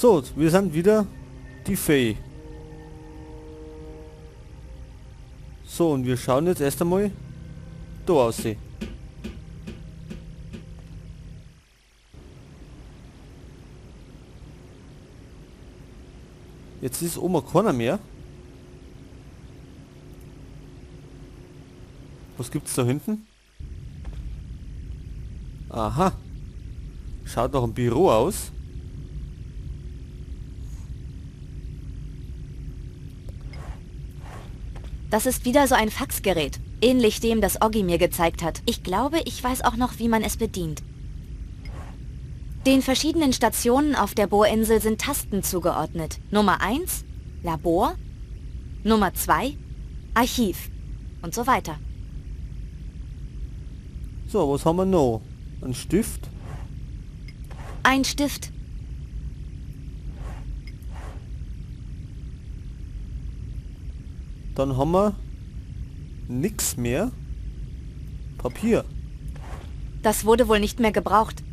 So, wir sind wieder die Fee. So, und wir schauen jetzt erst einmal da aussehen. Jetzt ist Oma keiner mehr. Was gibt's da hinten? Aha. Schaut nach einem Büro aus. Das ist wieder so ein Faxgerät. Ähnlich dem, das Oggi mir gezeigt hat. Ich glaube, ich weiß auch noch, wie man es bedient. Den verschiedenen Stationen auf der Bohrinsel sind Tasten zugeordnet. Nummer 1, Labor. Nummer 2, Archiv. Und so weiter. So, was haben wir noch? Ein Stift. Ein Stift. Dann haben wir nix mehr. Papier. Das wurde wohl nicht mehr gebraucht.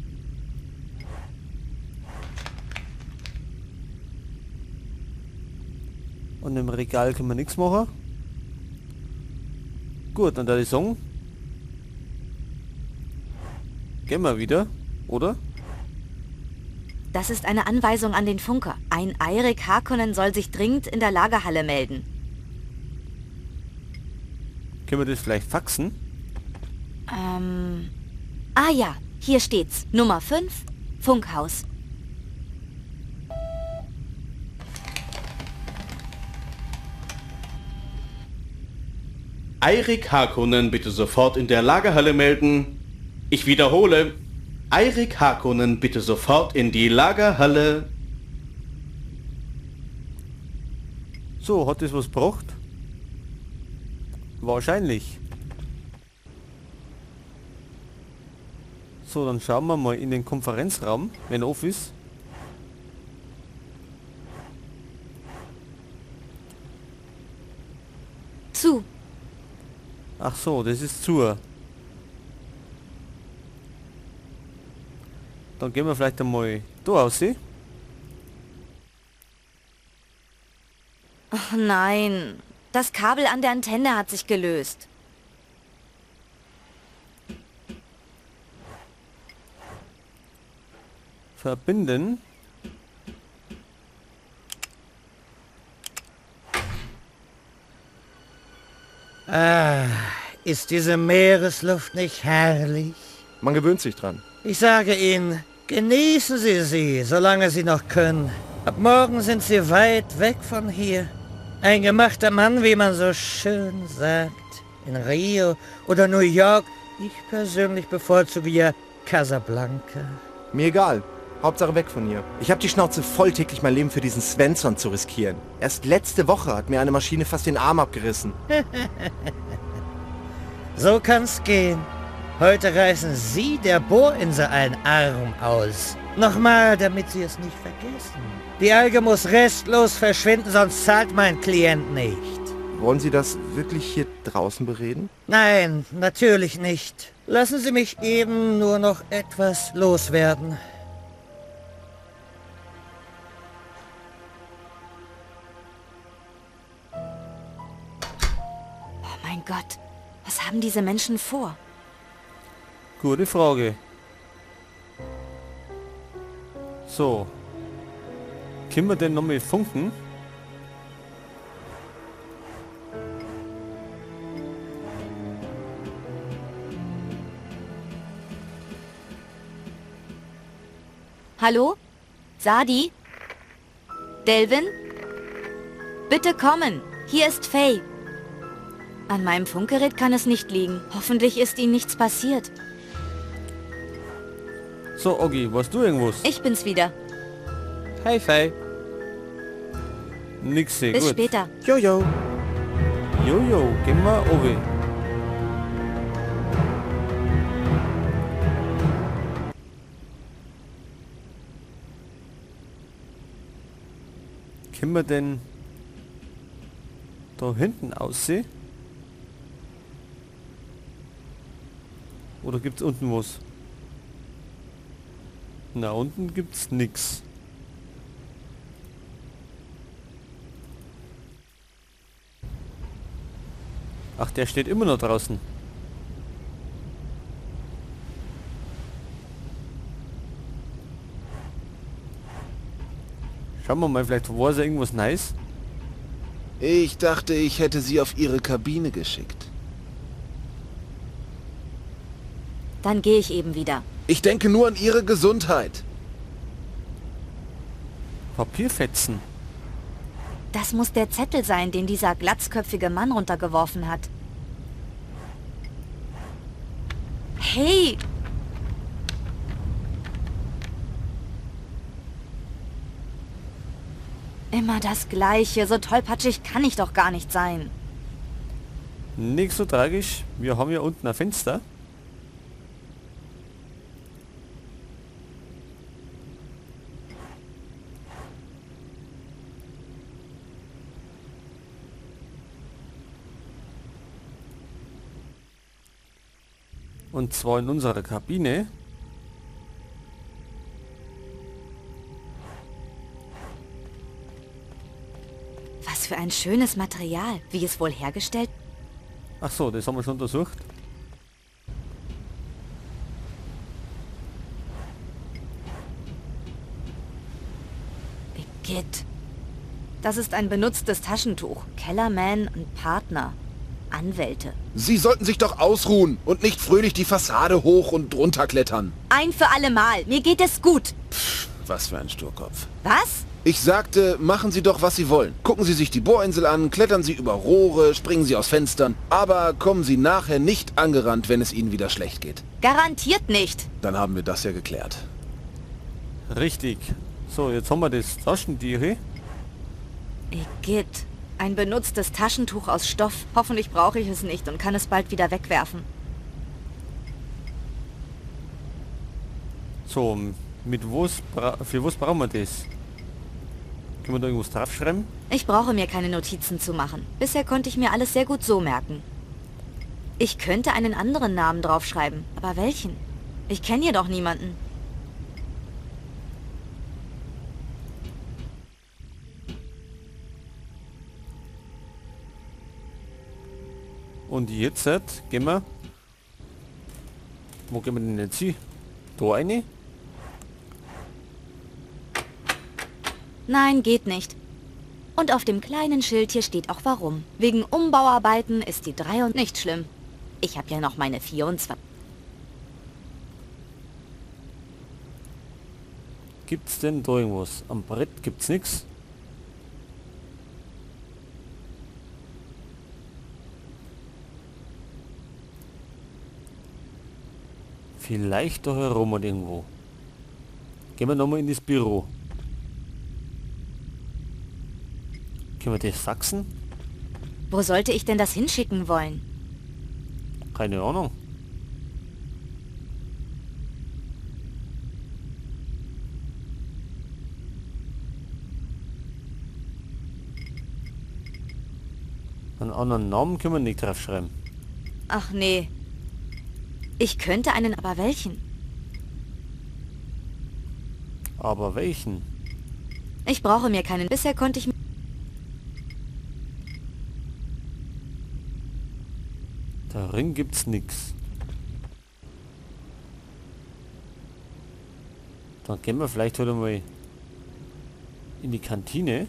Und im Regal können wir nichts machen. Gut, dann würde ich sagen, gehen wir wieder, oder? Das ist eine Anweisung an den Funker. Ein Eirik Harkonnen soll sich dringend in der Lagerhalle melden. Können wir das vielleicht faxen? Ah ja, hier steht's. Nummer 5, Funkhaus. Eirik Harkonnen bitte sofort in der Lagerhalle melden. Ich wiederhole. Eirik Harkonnen bitte sofort in die Lagerhalle. So, hat das was gebracht? Wahrscheinlich. So, dann schauen wir mal in den Konferenzraum, wenn er offen ist. Zu. Ach so, das ist zu. Dann gehen wir vielleicht einmal da aussehen. Ach nein, das Kabel an der Antenne hat sich gelöst. Verbinden. Ah, ist diese Meeresluft nicht herrlich? Man gewöhnt sich dran. Ich sage Ihnen, genießen Sie sie, solange Sie noch können. Ab morgen sind Sie weit weg von hier. Ein gemachter Mann, wie man so schön sagt. In Rio oder New York. Ich persönlich bevorzuge ja Casablanca. Mir egal. Hauptsache weg von hier. Ich habe die Schnauze voll, täglich mein Leben für diesen Svensson zu riskieren. Erst letzte Woche hat mir eine Maschine fast den Arm abgerissen. So kann's gehen. Heute reißen Sie der Bohrinsel einen Arm aus. Nochmal, damit Sie es nicht vergessen. Die Alge muss restlos verschwinden, sonst zahlt mein Klient nicht. Wollen Sie das wirklich hier draußen bereden? Nein, natürlich nicht. Lassen Sie mich eben nur noch etwas loswerden. Oh mein Gott, was haben diese Menschen vor? Gute Frage. So. Können wir denn noch mal funken? Hallo? Sadi? Delvin? Bitte kommen. Hier ist Faye. An meinem Funkgerät kann es nicht liegen. Hoffentlich ist Ihnen nichts passiert. So, Oggi, warst du irgendwas? Ich bin's wieder. Hey, Faye. Nix, sehr Bis gut. später. Jojo. Jojo, gehen wir oben. Können wir denn da hinten aussehen? Oder gibt's unten was? Na, unten gibt's nix. Ach, der steht immer noch draußen. Schauen wir mal, vielleicht war es ja irgendwas Nice. Ich dachte, ich hätte sie auf ihre Kabine geschickt. Dann gehe ich eben wieder. Ich denke nur an ihre Gesundheit. Papierfetzen. Das muss der Zettel sein, den dieser glatzköpfige Mann runtergeworfen hat. Hey! Immer das Gleiche. So tollpatschig kann ich doch gar nicht sein. Nicht so tragisch. Wir haben ja unten ein Fenster. Und zwar in unserer Kabine. Was für ein schönes Material. Wie es wohl hergestellt? Ach so, das haben wir schon untersucht. Igitt. Das ist ein benutztes Taschentuch. Kellerman und Partner. Anwälte. Sie sollten sich doch ausruhen und nicht fröhlich die Fassade hoch und drunter klettern. Ein für alle Mal. Mir geht es gut. Was für ein Sturkopf. Was? Ich sagte, machen Sie doch, was Sie wollen. Gucken Sie sich die Bohrinsel an, klettern Sie über Rohre, springen Sie aus Fenstern. Aber kommen Sie nachher nicht angerannt, wenn es Ihnen wieder schlecht geht. Garantiert nicht. Dann haben wir das ja geklärt. Richtig. So, jetzt haben wir das Taschentier hier. Igitt. Ein benutztes Taschentuch aus Stoff. Hoffentlich brauche ich es nicht und kann es bald wieder wegwerfen. So, für was brauchen wir das? Können wir da irgendwas draufschreiben? Ich brauche mir keine Notizen zu machen. Bisher konnte ich mir alles sehr gut so merken. Ich könnte einen anderen Namen draufschreiben, aber welchen? Ich kenne jedoch niemanden. Und jetzt gehen wir... Wo gehen wir denn jetzt hin? Da eine? Nein, geht nicht. Und auf dem kleinen Schild hier steht auch warum. Wegen Umbauarbeiten ist die 3 und nicht schlimm. Ich habe ja noch meine 24. Gibt's denn da irgendwas? Am Brett gibt's nichts. Vielleicht da herum oder irgendwo. Gehen wir nochmal in das Büro. Können wir das faxen? Wo sollte ich denn das hinschicken wollen? Keine Ahnung. Einen anderen Namen können wir nicht draufschreiben. Ach nee. Ich könnte einen, aber welchen? Aber welchen? Ich brauche mir keinen. Bisher konnte ich... Darin gibt's nichts. Dann gehen wir vielleicht heute mal in die Kantine.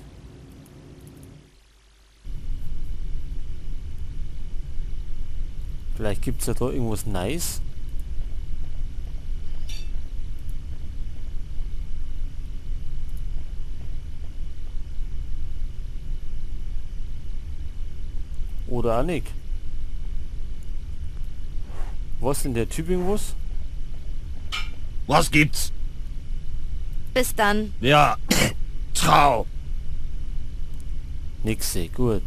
Vielleicht gibt's ja da irgendwas Nice. Oder auch nicht. Was denn der Typ irgendwas? Was gibt's? Bis dann. Ja, Trau. Nix, gut.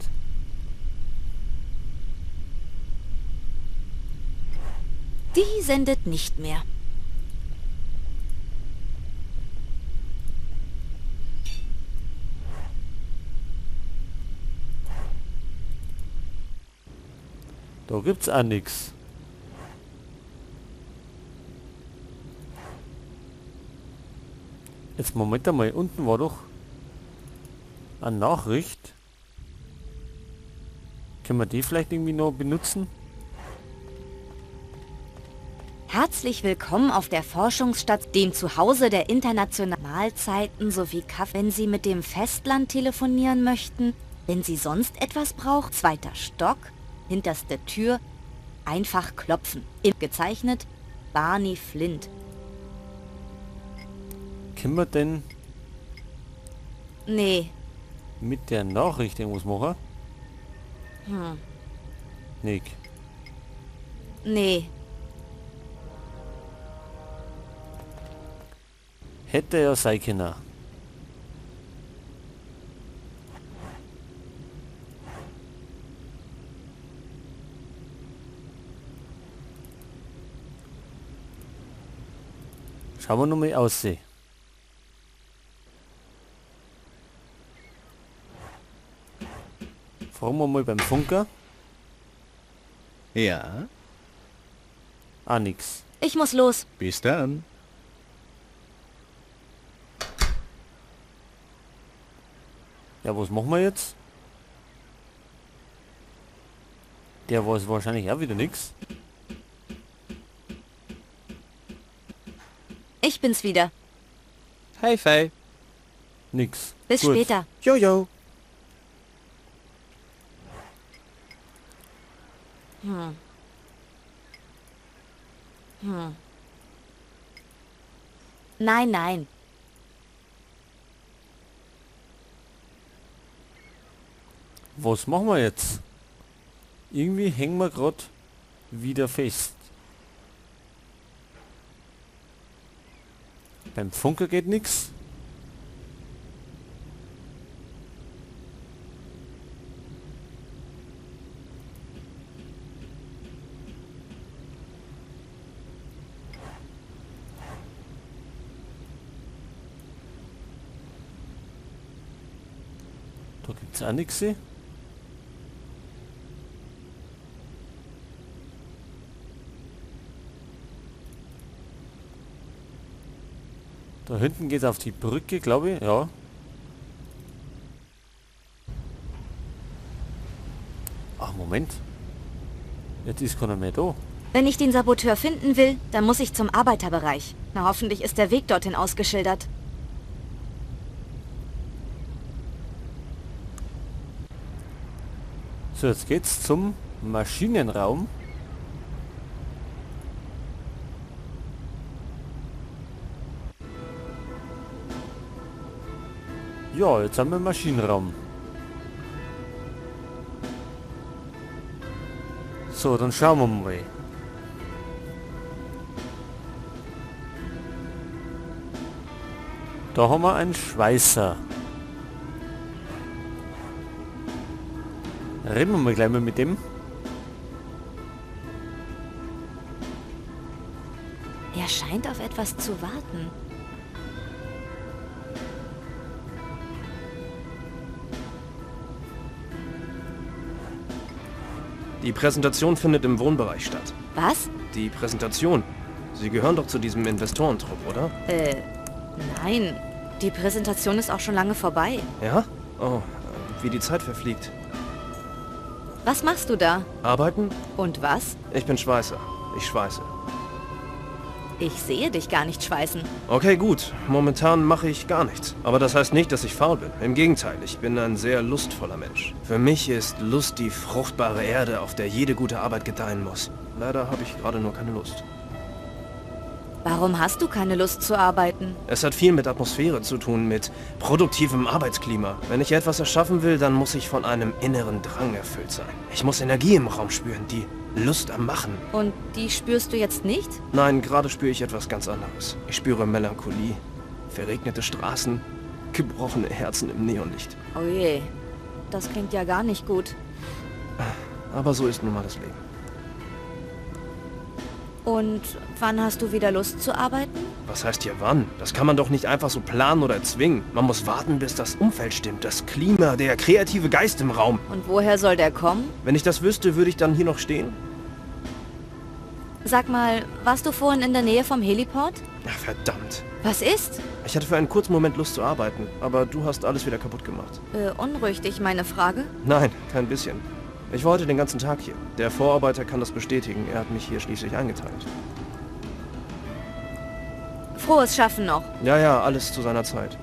Die sendet nicht mehr. Da gibt's auch nix. Jetzt Moment einmal, unten war doch eine Nachricht. Können wir die vielleicht irgendwie noch benutzen? Herzlich willkommen auf der Forschungsstation, dem Zuhause der internationalen Mahlzeiten sowie Kaffee. Wenn Sie mit dem Festland telefonieren möchten, wenn Sie sonst etwas brauchen, 2. Stock, hinterste Tür, einfach klopfen. Gezeichnet, Barney Flint. Können wir denn Nee, mit der Nachricht irgendwas machen? Nick. nee. Hätte ja sein können. Schauen wir nochmal aussehen. Fragen wir mal beim Funker. Ja, Ah, nix. Ich muss los. bis dann. Ja, was machen wir jetzt? Der weiß wahrscheinlich auch wieder nix. Ich bin's wieder. Hey, Faye. Nix. Bis Gut. später. Jojo. Nein, nein. Was machen wir jetzt? Irgendwie hängen wir gerade wieder fest. Beim Funker geht nix. Da gibt's auch nix. Da hinten geht's auf die Brücke, glaube ich, ja. Ach, Moment. Jetzt ist keiner mehr da. Wenn ich den Saboteur finden will, dann muss ich zum Arbeiterbereich. Na, hoffentlich ist der Weg dorthin ausgeschildert. So, jetzt geht's zum Maschinenraum. Ja, jetzt haben wir einen Maschinenraum. So, dann schauen wir mal. Da haben wir einen Schweißer. Reden wir mal gleich mal mit dem. Er scheint auf etwas zu warten. Die Präsentation findet im Wohnbereich statt. Was? Die Präsentation. Sie gehören doch zu diesem Investorentrupp, oder? Nein. Die Präsentation ist auch schon lange vorbei. Ja? Oh, wie die Zeit verfliegt. Was machst du da? Arbeiten? Und was? Ich bin Schweißer. Ich schweiße. Ich sehe dich gar nicht schweißen. Okay, gut. Momentan mache ich gar nichts. Aber das heißt nicht, dass ich faul bin. Im Gegenteil, ich bin ein sehr lustvoller Mensch. Für mich ist Lust die fruchtbare Erde, auf der jede gute Arbeit gedeihen muss. Leider habe ich gerade nur keine Lust. Warum hast du keine Lust zu arbeiten? Es hat viel mit Atmosphäre zu tun, mit produktivem Arbeitsklima. Wenn ich etwas erschaffen will, dann muss ich von einem inneren Drang erfüllt sein. Ich muss Energie im Raum spüren, die Lust am Machen. Und die spürst du jetzt nicht? Nein, gerade spüre ich etwas ganz anderes. Ich spüre Melancholie, verregnete Straßen, gebrochene Herzen im Neonlicht. Oh je, das klingt ja gar nicht gut. Aber so ist nun mal das Leben. Und wann hast du wieder Lust zu arbeiten? Was heißt hier wann? Das kann man doch nicht einfach so planen oder zwingen. Man muss warten, bis das Umfeld stimmt, das Klima, der kreative Geist im Raum. Und woher soll der kommen? Wenn ich das wüsste, würde ich dann hier noch stehen? Sag mal, warst du vorhin in der Nähe vom Heliport? Ach, verdammt. Was ist? Ich hatte für einen kurzen Moment Lust zu arbeiten, aber du hast alles wieder kaputt gemacht. Beunruhigt dich meine Frage? Nein, kein bisschen. Ich war heute den ganzen Tag hier. Der Vorarbeiter kann das bestätigen. Er hat mich hier schließlich eingeteilt. Frohes Schaffen noch. Ja, ja, alles zu seiner Zeit.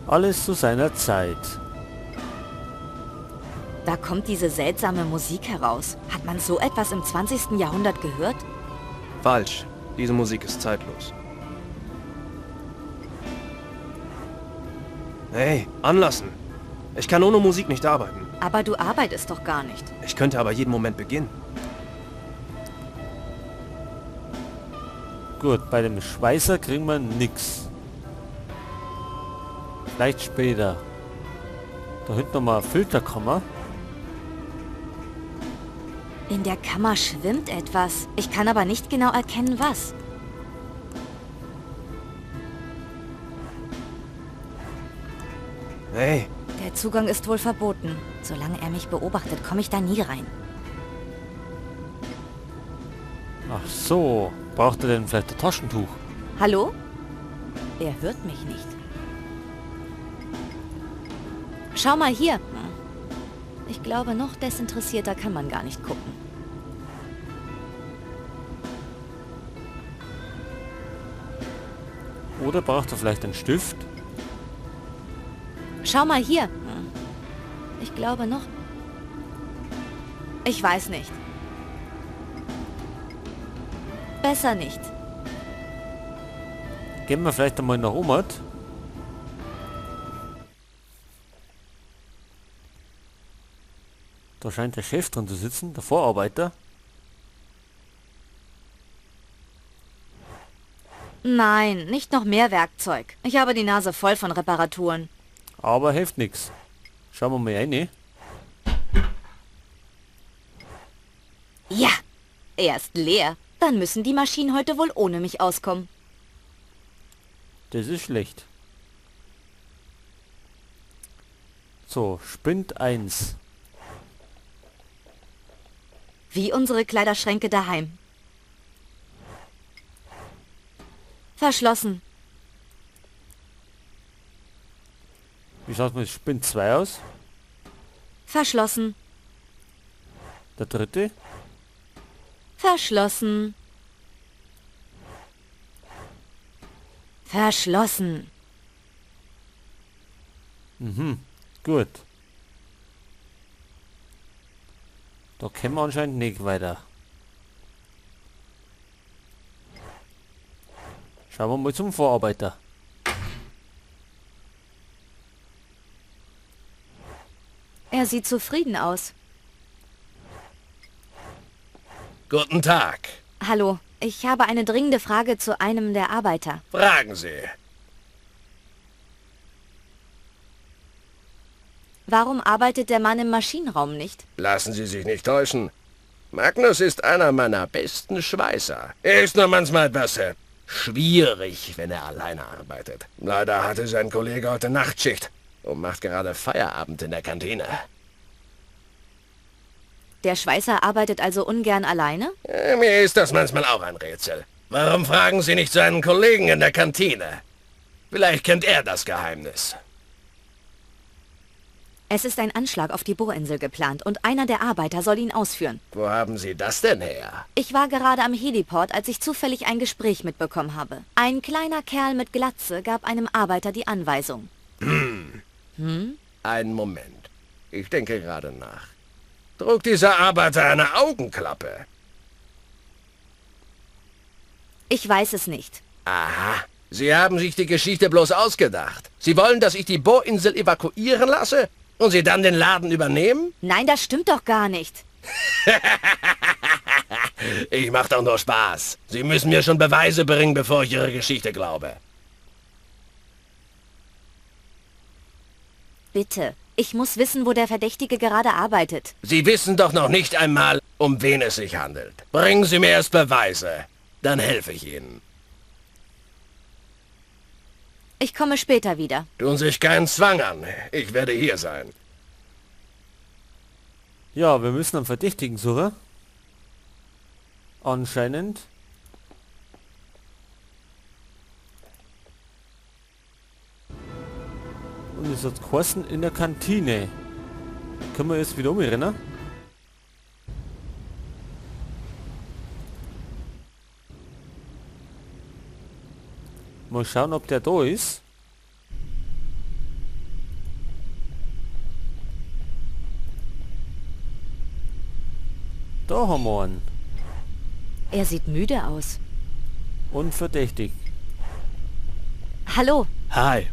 Alles zu seiner Zeit. Da kommt diese seltsame Musik heraus. Hat man so etwas im 20. Jahrhundert gehört? Falsch. Diese Musik ist zeitlos. Hey, anlassen. Ich kann ohne Musik nicht arbeiten. Aber du arbeitest doch gar nicht. Ich könnte aber jeden Moment beginnen. Gut, bei dem Schweißer kriegen wir nix. Vielleicht später. Da hinten nochmal Filterkammer. In der Kammer schwimmt etwas. Ich kann aber nicht genau erkennen, was. Hey, Der Zugang ist wohl verboten. Solange er mich beobachtet, komme ich da nie rein. Ach so. Braucht er denn vielleicht ein Taschentuch? Hallo? Er hört mich nicht. Schau mal hier. Ich glaube, noch desinteressierter kann man gar nicht gucken. Oder braucht er vielleicht einen Stift? Schau mal hier. Ich glaube noch... Ich weiß nicht. Besser nicht. Gehen wir vielleicht einmal nach Omat. Da scheint der Chef drin zu sitzen, der Vorarbeiter. Nein, nicht noch mehr Werkzeug. Ich habe die Nase voll von Reparaturen. Aber hilft nichts. Schauen wir mal rein. Ja, er ist leer. Dann müssen die Maschinen heute wohl ohne mich auskommen. Das ist schlecht. So, Spind 1. Wie unsere Kleiderschränke daheim. Verschlossen. Wie schaut mit Spind 2 aus? Verschlossen. Der dritte? Verschlossen. Verschlossen. Mhm, gut. Da können wir anscheinend nicht weiter. Schauen wir mal zum Vorarbeiter. Er sieht zufrieden aus. Guten Tag. Hallo, ich habe eine dringende Frage zu einem der Arbeiter. Fragen Sie. Warum arbeitet der Mann im Maschinenraum nicht? Lassen Sie sich nicht täuschen. Magnus ist einer meiner besten Schweißer. Er ist nur manchmal etwas schwierig, wenn er alleine arbeitet. Leider hatte sein Kollege heute Nachtschicht und macht gerade Feierabend in der Kantine. Der Schweißer arbeitet also ungern alleine? Mir ist das manchmal auch ein Rätsel. Warum fragen Sie nicht seinen Kollegen in der Kantine? Vielleicht kennt er das Geheimnis. Es ist ein Anschlag auf die Bohrinsel geplant und einer der Arbeiter soll ihn ausführen. Wo haben Sie das denn her? Ich war gerade am Heliport, als ich zufällig ein Gespräch mitbekommen habe. Ein kleiner Kerl mit Glatze gab einem Arbeiter die Anweisung. Einen Moment. Ich denke gerade nach. Trug dieser Arbeiter eine Augenklappe? Ich weiß es nicht. Aha. Sie haben sich die Geschichte bloß ausgedacht. Sie wollen, dass ich die Bohrinsel evakuieren lasse und Sie dann den Laden übernehmen? Nein, das stimmt doch gar nicht. Ich mach doch nur Spaß. Sie müssen mir schon Beweise bringen, bevor ich Ihre Geschichte glaube. Bitte. Ich muss wissen, wo der Verdächtige gerade arbeitet. Sie wissen doch noch nicht einmal, um wen es sich handelt. Bringen Sie mir erst Beweise. Dann helfe ich Ihnen. Ich komme später wieder. Tun sich keinen Zwang an. Ich werde hier sein. Ja, wir müssen einen Verdächtigen suchen. Anscheinend. Und es hat geheißen in der Kantine. Können wir jetzt wieder umrennen? Mal schauen, ob der da ist. Da haben wir einen. Er sieht müde aus. Unverdächtig. Hallo, Hi.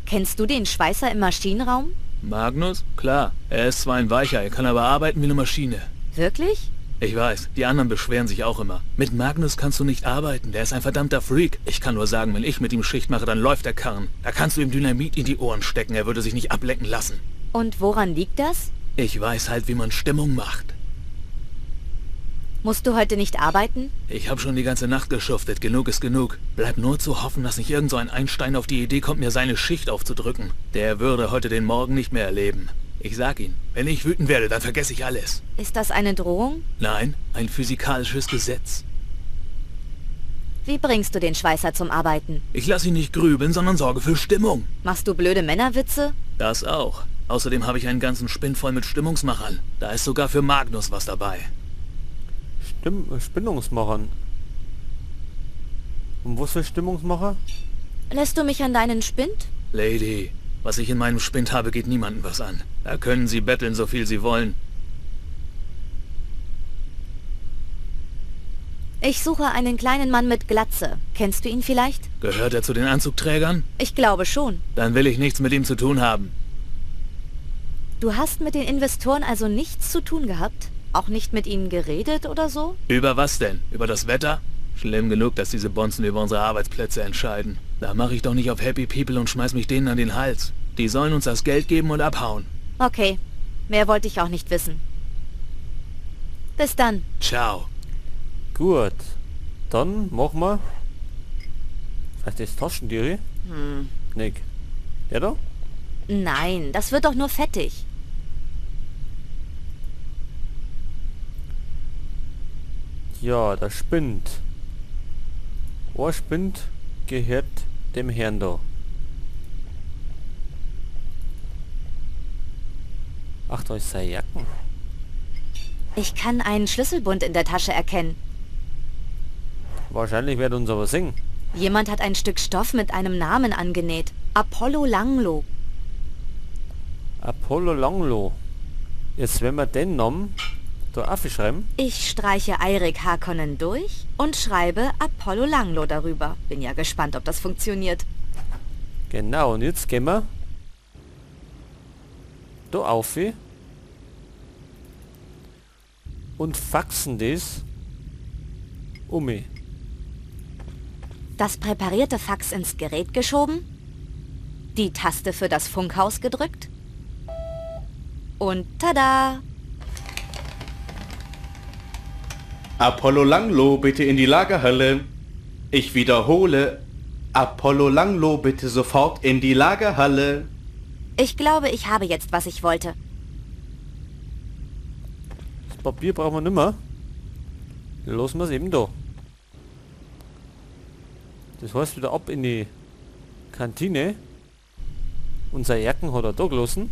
kennst du den Schweißer im Maschinenraum? Magnus? Klar. Er ist zwar ein Weicher, er kann aber arbeiten wie eine Maschine. Wirklich? Ich weiß, die anderen beschweren sich auch immer. Mit Magnus kannst du nicht arbeiten, der ist ein verdammter Freak. Ich kann nur sagen, wenn ich mit ihm Schicht mache, dann läuft der Karren. Da kannst du ihm Dynamit in die Ohren stecken, er würde sich nicht ablenken lassen. Und woran liegt das? Ich weiß halt, wie man Stimmung macht. Musst du heute nicht arbeiten? Ich habe schon die ganze Nacht geschuftet, genug ist genug. Bleibt nur zu hoffen, dass nicht irgend so ein Einstein auf die Idee kommt, mir seine Schicht aufzudrücken. Der würde heute den Morgen nicht mehr erleben. Ich sag Ihnen, wenn ich wütend werde, dann vergesse ich alles. Ist das eine Drohung? Nein, ein physikalisches Gesetz. Wie bringst du den Schweißer zum Arbeiten? Ich lasse ihn nicht grübeln, sondern sorge für Stimmung. Machst du blöde Männerwitze? Das auch. Außerdem habe ich einen ganzen Spind voll mit Stimmungsmachern. Da ist sogar für Magnus was dabei. Stimmungsmachern. Und was für Stimmungsmacher? Lässt du mich an deinen Spind? Lady, was ich in meinem Spind habe, geht niemandem was an. Da können Sie betteln, so viel Sie wollen. Ich suche einen kleinen Mann mit Glatze. Kennst du ihn vielleicht? Gehört er zu den Anzugträgern? Ich glaube schon. Dann will ich nichts mit ihm zu tun haben. Du hast mit den Investoren also nichts zu tun gehabt? Auch nicht mit ihnen geredet oder so? Über was denn? Über das Wetter? Schlimm genug, dass diese Bonzen über unsere Arbeitsplätze entscheiden. Da mache ich doch nicht auf Happy People und schmeiß mich denen an den Hals. Die sollen uns das Geld geben und abhauen. Okay, mehr wollte ich auch nicht wissen. Bis dann. Ciao. Gut. Dann machen wir... Vielleicht das Taschentiere? Nick. Der da? Nein, das wird doch nur fettig. Ja, der Spind. Ein Spind gehört dem Herrn da. Ach, da ist seine Jacken. Ich kann einen Schlüsselbund in der Tasche erkennen. Wahrscheinlich wird uns aber singen. Jemand hat ein Stück Stoff mit einem Namen angenäht. Apollo Langlo. Apollo Langlo. Jetzt wenn wir den Namen da aufschreiben. Ich streiche Eirik Harkonnen durch und schreibe Apollo Langlo darüber. Bin ja gespannt, ob das funktioniert. Genau, und jetzt gehen wir da auf und faxen das um mich. Das präparierte Fax ins Gerät geschoben, die Taste für das Funkhaus gedrückt und tada! Apollo Langlo, bitte in die Lagerhalle. Ich wiederhole, Apollo Langlo, bitte sofort in die Lagerhalle. Ich glaube, ich habe jetzt, was ich wollte. Das Papier brauchen wir nicht mehr. Lassen wir es eben da. Das heißt wieder ab in die Kantine. Unser Jacken hat er da gelassen.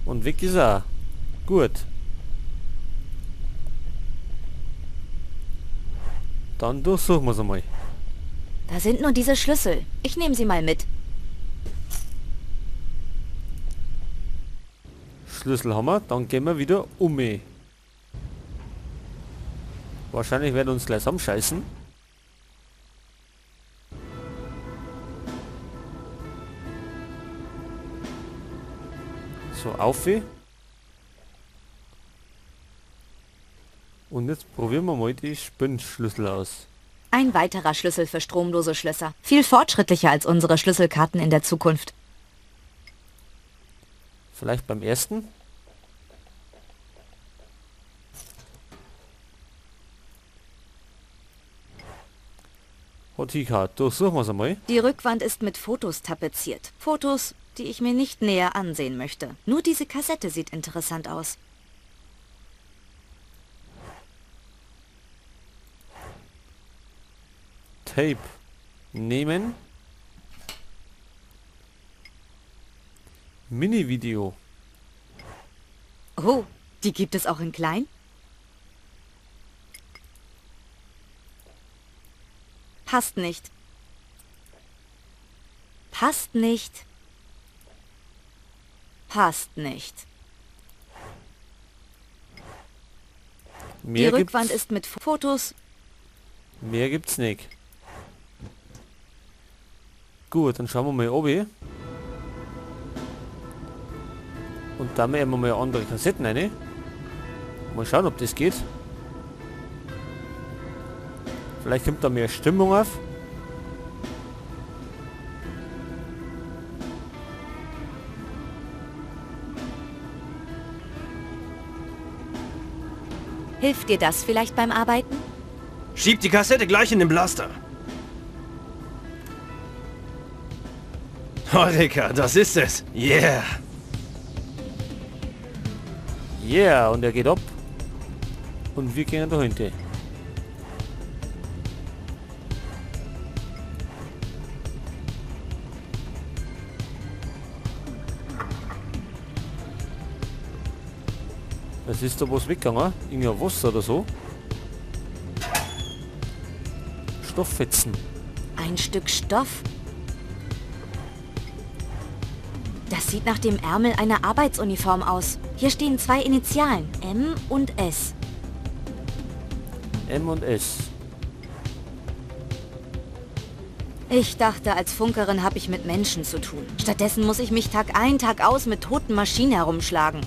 Und weg ist er. Gut. Dann durchsuchen wir es einmal. Da sind nur diese Schlüssel. Ich nehme sie mal mit. Schlüssel haben wir, dann gehen wir wieder um. Wahrscheinlich werden uns gleich zusammenscheißen. So, auf. Und jetzt probieren wir mal die Spindschlüssel aus. Ein weiterer Schlüssel für stromlose Schlösser. Viel fortschrittlicher als unsere Schlüsselkarten in der Zukunft. Vielleicht beim ersten? Hotika, durchsuchen wir es einmal. Die Rückwand ist mit Fotos tapeziert. Fotos, die ich mir nicht näher ansehen möchte. Nur diese Kassette sieht interessant aus. Tape nehmen. Mini-Video. Oh, die gibt es auch in klein? Passt nicht. Passt nicht. Passt nicht. Die Rückwand ist mit Fotos. Mehr gibt's nicht. Gut, dann schauen wir mal oben. Und da machen wir mal andere Kassetten rein. Mal schauen, ob das geht. Vielleicht kommt da mehr Stimmung auf. Hilft dir das vielleicht beim Arbeiten? Schieb die Kassette gleich in den Blaster. Heureka, das ist es. Yeah. Yeah, und er geht ab. Und wir gehen dahinter. Was ist da was weggegangen? Irgendein Wasser oder so? Stofffetzen. Ein Stück Stoff? Das sieht nach dem Ärmel einer Arbeitsuniform aus. Hier stehen 2 Initialen, M und S. M und S. Ich dachte, als Funkerin habe ich mit Menschen zu tun. Stattdessen muss ich mich Tag ein, Tag aus mit toten Maschinen herumschlagen.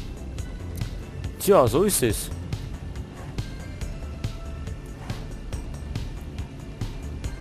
Tja, so ist es.